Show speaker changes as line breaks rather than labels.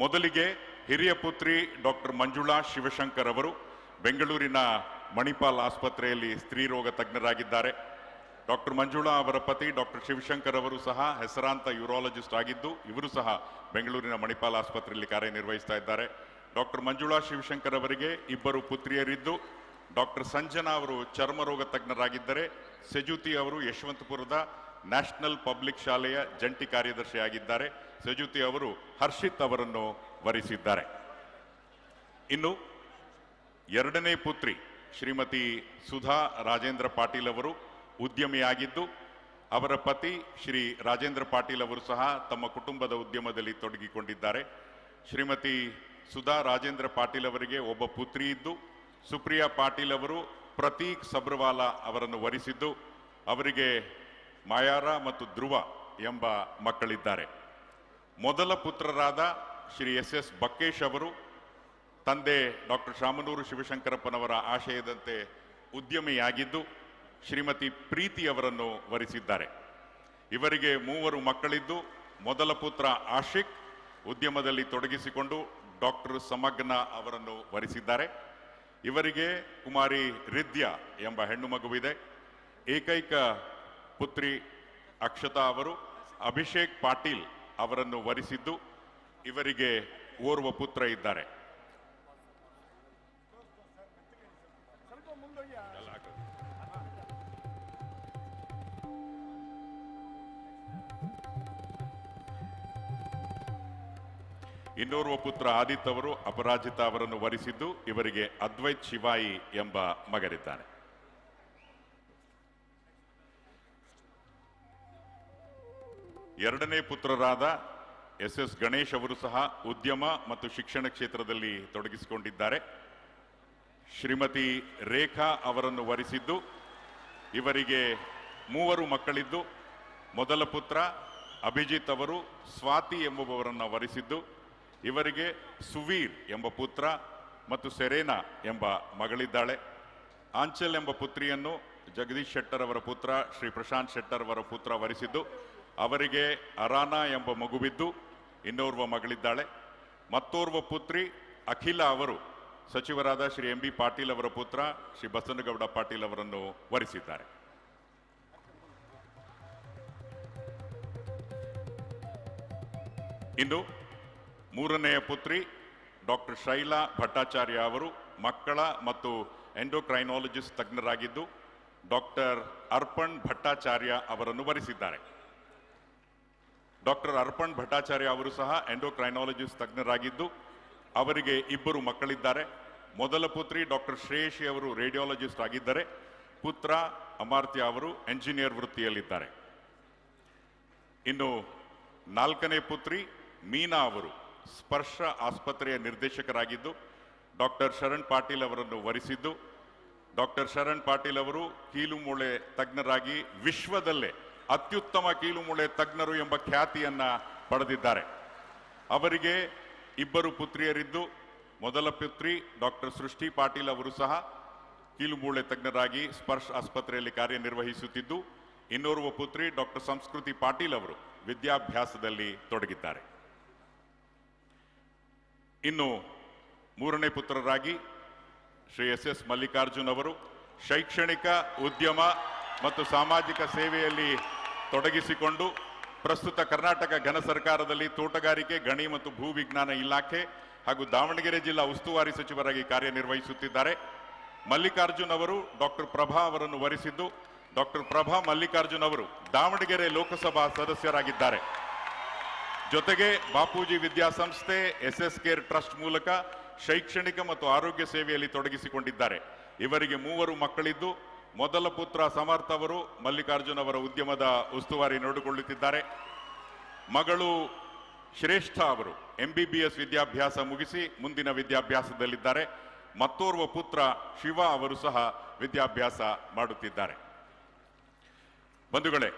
ಮೊದಲಿಗೆ ಹಿರಿಯ ಪುತ್ರಿ ಡಾಕ್ಟರ್ ಮಂಜುಳಾ ಶಿವಶಂಕರ್ ಅವರು ಬೆಂಗಳೂರಿನ ಮಣಿಪಾಲ್ ಆಸ್ಪತ್ರೆಯಲ್ಲಿ ಸ್ತ್ರೀ ರೋಗ ತಜ್ಞರಾಗಿದ್ದಾರೆ. ಡಾಕ್ಟರ್ ಮಂಜುಳಾ ಅವರ ಪತಿ ಡಾಕ್ಟರ್ ಶಿವಶಂಕರ್ ಅವರು ಸಹ ಹೆಸರಾಂತ ಯೂರಾಲಜಿಸ್ಟ್ ಆಗಿದ್ದು ಇವರು ಸಹ ಬೆಂಗಳೂರಿನ ಮಣಿಪಾಲ್ ಆಸ್ಪತ್ರೆಯಲ್ಲಿ ಕಾರ್ಯನಿರ್ವಹಿಸ್ತಾ ಇದ್ದಾರೆ. ಡಾಕ್ಟರ್ ಮಂಜುಳಾ ಶಿವಶಂಕರ್ ಅವರಿಗೆ ಇಬ್ಬರು ಪುತ್ರಿಯರಿದ್ದು ಡಾಕ್ಟರ್ ಸಂಜನಾ ಅವರು ಚರ್ಮ ರೋಗ ತಜ್ಞರಾಗಿದ್ದರೆ, ಸೆಜುತಿ ಅವರು ಯಶವಂತಪುರದ ನ್ಯಾಷನಲ್ ಪಬ್ಲಿಕ್ ಶಾಲೆಯ ಜಂಟಿ ಕಾರ್ಯದರ್ಶಿಯಾಗಿದ್ದಾರೆ. ಸೆಜುತಿ ಅವರು ಹರ್ಷಿತ್ ಅವರನ್ನು ವರಿಸಿದ್ದಾರೆ. ಇನ್ನು ಎರಡನೇ ಪುತ್ರಿ ಶ್ರೀಮತಿ ಸುಧಾ ರಾಜೇಂದ್ರ ಪಾಟೀಲ್ ಅವರು ಉದ್ಯಮಿಯಾಗಿದ್ದು ಅವರ ಪತಿ ಶ್ರೀ ರಾಜೇಂದ್ರ ಪಾಟೀಲ್ ಅವರು ಸಹ ತಮ್ಮ ಕುಟುಂಬದ ಉದ್ಯಮದಲ್ಲಿ ತೊಡಗಿಕೊಂಡಿದ್ದಾರೆ. ಶ್ರೀಮತಿ ಸುಧಾ ರಾಜೇಂದ್ರ ಪಾಟೀಲ್ ಅವರಿಗೆ ಒಬ್ಬ ಪುತ್ರಿ ಇದ್ದು ಸುಪ್ರಿಯಾ ಪಾಟೀಲ್ ಅವರು ಪ್ರತೀಕ್ ಸಬ್ರವಾಲಾ ಅವರನ್ನು ವರಿಸಿದ್ದು ಅವರಿಗೆ ಮಾಯಾರ ಮತ್ತು ಧ್ರುವ ಎಂಬ ಮಕ್ಕಳಿದ್ದಾರೆ. ಮೊದಲ ಪುತ್ರರಾದ ಶ್ರೀ ಎಸ್ ಬಕ್ಕೇಶ್ ಅವರು ತಂದೆ ಡಾಕ್ಟರ್ ಶಾಮನೂರು ಶಿವಶಂಕರಪ್ಪನವರ ಆಶಯದಂತೆ ಉದ್ಯಮಿಯಾಗಿದ್ದು ಶ್ರೀಮತಿ ಪ್ರೀತಿ ಅವರನ್ನು ವರಿಸಿದ್ದಾರೆ. ಇವರಿಗೆ ಮೂವರು ಮಕ್ಕಳಿದ್ದು ಮೊದಲ ಪುತ್ರ ಆಶಿಕ್ ಉದ್ಯಮದಲ್ಲಿ ತೊಡಗಿಸಿಕೊಂಡು ಡಾಕ್ಟರ್ ಸಮಗ್ನ ಅವರನ್ನು ವರಿಸಿದ್ದಾರೆ. ಇವರಿಗೆ ಕುಮಾರಿ ರಿದ್ಯಾ ಎಂಬ ಹೆಣ್ಣು ಮಗುವಿದೆ. ಏಕೈಕ ಪುತ್ರಿ ಅಕ್ಷತಾ ಅವರು ಅಭಿಷೇಕ್ ಪಾಟೀಲ್ ಅವರನ್ನು ವರಿಸಿದ್ದು ಇವರಿಗೆ ಓರ್ವ ಪುತ್ರ ಇದ್ದಾರೆ. ಇನ್ನೋರ್ವ ಪುತ್ರ ಆದಿತ್ಯ ಅವರು ಅಪರಾಜಿತಾ ಅವರನ್ನು ವರಿಸಿದ್ದು ಇವರಿಗೆ ಅದ್ವೈತ್ ಶಿವಾಯಿ ಎಂಬ ಮಗನಿದ್ದಾನೆ. ಎರಡನೇ ಪುತ್ರರಾದ ಎಸ್ ಗಣೇಶ್ ಅವರು ಸಹ ಉದ್ಯಮ ಮತ್ತು ಶಿಕ್ಷಣ ಕ್ಷೇತ್ರದಲ್ಲಿ ತೊಡಗಿಸಿಕೊಂಡಿದ್ದಾರೆ. ಶ್ರೀಮತಿ ರೇಖಾ ಅವರನ್ನು ವರಿಸಿದ್ದು ಇವರಿಗೆ ಮೂವರು ಮಕ್ಕಳಿದ್ದು ಮೊದಲ ಪುತ್ರ ಅಭಿಜಿತ್ ಅವರು ಸ್ವಾತಿ ಎಂಬುವವರನ್ನು ವರಿಸಿದ್ದು ಇವರಿಗೆ ಸುವೀರ್ ಎಂಬ ಪುತ್ರ ಮತ್ತು ಸೆರೇನಾ ಎಂಬ ಮಗಳಿದ್ದಾಳೆ. ಆಂಚಲ್ ಎಂಬ ಪುತ್ರಿಯನ್ನು ಜಗದೀಶ್ ಶೆಟ್ಟರ್ ಅವರ ಪುತ್ರ ಶ್ರೀ ಪ್ರಶಾಂತ್ ಶೆಟ್ಟರ್ ಅವರ ಪುತ್ರ ವರಿಸಿದ್ದು ಅವರಿಗೆ ಅರಾನಾ ಎಂಬ ಮಗುವಿದ್ದು ಇನ್ನೋರ್ವ ಮಗಳಿದ್ದಾಳೆ. ಮತ್ತೋರ್ವ ಪುತ್ರಿ ಅಖಿಲ ಅವರು ಸಚಿವರಾದ ಶ್ರೀ ಎಂ ಬಿ ಪಾಟೀಲ್ ಅವರ ಪುತ್ರ ಶ್ರೀ ಬಸನಗೌಡ ಪಾಟೀಲ್ ಅವರನ್ನು ವರಿಸಿದ್ದಾರೆ. ಇನ್ನು ಮೂರನೆಯ ಪುತ್ರಿ ಡಾಕ್ಟರ್ ಶೈಲಾ ಭಟ್ಟಾಚಾರ್ಯ ಅವರು ಮಕ್ಕಳ ಮತ್ತು ಎಂಡೋಕ್ರೈನಾಲಜಿಸ್ಟ್ ತಜ್ಞರಾಗಿದ್ದು ಡಾಕ್ಟರ್ ಅರ್ಪಣ್ ಭಟ್ಟಾಚಾರ್ಯ ಅವರನ್ನು ವರಿಸಿದ್ದಾರೆ. ಡಾಕ್ಟರ್ ಅರ್ಪಣ್ ಭಟ್ಟಾಚಾರ್ಯ ಅವರು ಸಹ ಎಂಡೋಕ್ರೈನಾಲಜಿಸ್ಟ್ ತಜ್ಞರಾಗಿದ್ದು ಅವರಿಗೆ ಇಬ್ಬರು ಮಕ್ಕಳಿದ್ದಾರೆ. ಮೊದಲ ಪುತ್ರಿ ಡಾಕ್ಟರ್ ಶ್ರೇಯಸಿ ಅವರು ರೇಡಿಯಾಲಜಿಸ್ಟ್ ಆಗಿದ್ದರೆ ಪುತ್ರ ಅಮಾರ್ತ್ಯ ಅವರು ಎಂಜಿನಿಯರ್ ವೃತ್ತಿಯಲ್ಲಿದ್ದಾರೆ. ಇನ್ನು ನಾಲ್ಕನೇ ಪುತ್ರಿ ಮೀನಾ ಅವರು ಸ್ಪರ್ಶ ಆಸ್ಪತ್ರೆಯ ನಿರ್ದೇಶಕರಾಗಿದ್ದು ಡಾಕ್ಟರ್ ಶರಣ್ ಪಾಟೀಲ್ ಅವರನ್ನು ವರಿಸಿದ್ದು ಡಾಕ್ಟರ್ ಶರಣ್ ಪಾಟೀಲ್ ಅವರು ಕೀಲುಮೂಳೆ ತಜ್ಞರಾಗಿ ವಿಶ್ವದಲ್ಲೇ ಅತ್ಯುತ್ತಮ ಕೀಲುಮೂಳೆ ತಜ್ಞರು ಎಂಬ ಖ್ಯಾತಿಯನ್ನ ಪಡೆದಿದ್ದಾರೆ. ಅವರಿಗೆ ಇಬ್ಬರು ಪುತ್ರಿಯರಿದ್ದು ಮೊದಲ ಪುತ್ರಿ ಡಾಕ್ಟರ್ ಸೃಷ್ಟಿ ಪಾಟೀಲ್ ಅವರು ಸಹ ಕೀಲುಮೂಳೆ ತಜ್ಞರಾಗಿ ಸ್ಪರ್ಶ ಆಸ್ಪತ್ರೆಯಲ್ಲಿ ಕಾರ್ಯನಿರ್ವಹಿಸುತ್ತಿದ್ದು ಇನ್ನೋರ್ವ ಪುತ್ರಿ ಡಾಕ್ಟರ್ ಸಂಸ್ಕೃತಿ ಪಾಟೀಲ್ ಅವರು ವಿದ್ಯಾಭ್ಯಾಸದಲ್ಲಿ ತೊಡಗಿದ್ದಾರೆ. ಇನ್ನು ಮೂರನೇ ಪುತ್ರರಾಗಿ ಶ್ರೀ ಎಸ್ ಮಲ್ಲಿಕಾರ್ಜುನ್ ಅವರು ಶೈಕ್ಷಣಿಕ ಉದ್ಯಮ ಮತ್ತು ಸಾಮಾಜಿಕ ಸೇವೆಯಲ್ಲಿ ತೊಡಗಿಸಿಕೊಂಡು ಪ್ರಸ್ತುತ ಕರ್ನಾಟಕ ಘನ ಸರ್ಕಾರದಲ್ಲಿ ತೋಟಗಾರಿಕೆ, ಗಣಿ ಮತ್ತು ಭೂ ವಿಜ್ಞಾನ ಇಲಾಖೆ ಹಾಗೂ ದಾವಣಗೆರೆ ಜಿಲ್ಲಾ ಉಸ್ತುವಾರಿ ಸಚಿವರಾಗಿ ಕಾರ್ಯನಿರ್ವಹಿಸುತ್ತಿದ್ದಾರೆ. ಮಲ್ಲಿಕಾರ್ಜುನ್ ಅವರು ಡಾಕ್ಟರ್ ಪ್ರಭಾ ಅವರನ್ನು ವರಿಸಿದ್ದು ಡಾಕ್ಟರ್ ಪ್ರಭಾ ಮಲ್ಲಿಕಾರ್ಜುನ್ ಅವರು ದಾವಣಗೆರೆ ಲೋಕಸಭಾ ಸದಸ್ಯರಾಗಿದ್ದಾರೆ. ಜೊತೆಗೆ ಬಾಪೂಜಿ ವಿದ್ಯಾಸಂಸ್ಥೆ ಎಸ್ ಕೇರ್ ಟ್ರಸ್ಟ್ ಮೂಲಕ ಶೈಕ್ಷಣಿಕ ಮತ್ತು ಆರೋಗ್ಯ ಸೇವೆಯಲ್ಲಿ ತೊಡಗಿಸಿಕೊಂಡಿದ್ದಾರೆ. ಇವರಿಗೆ ಮೂವರು ಮಕ್ಕಳಿದ್ದು ಮೊದಲ ಪುತ್ರ ಸಮರ್ಥ ಅವರು ಮಲ್ಲಿಕಾರ್ಜುನ್ ಅವರ ಉದ್ಯಮದ ಉಸ್ತುವಾರಿ ನೋಡಿಕೊಳ್ಳುತ್ತಿದ್ದಾರೆ. ಮಗಳು ಶ್ರೇಷ್ಠ ಅವರು MBBS ವಿದ್ಯಾಭ್ಯಾಸ ಮುಗಿಸಿ ಮುಂದಿನ ವಿದ್ಯಾಭ್ಯಾಸದಲ್ಲಿದ್ದಾರೆ. ಮತ್ತೋರ್ವ ಪುತ್ರ ಶಿವ ಅವರು ಸಹ ವಿದ್ಯಾಭ್ಯಾಸ ಮಾಡುತ್ತಿದ್ದಾರೆ. ಬಂಧುಗಳೇ,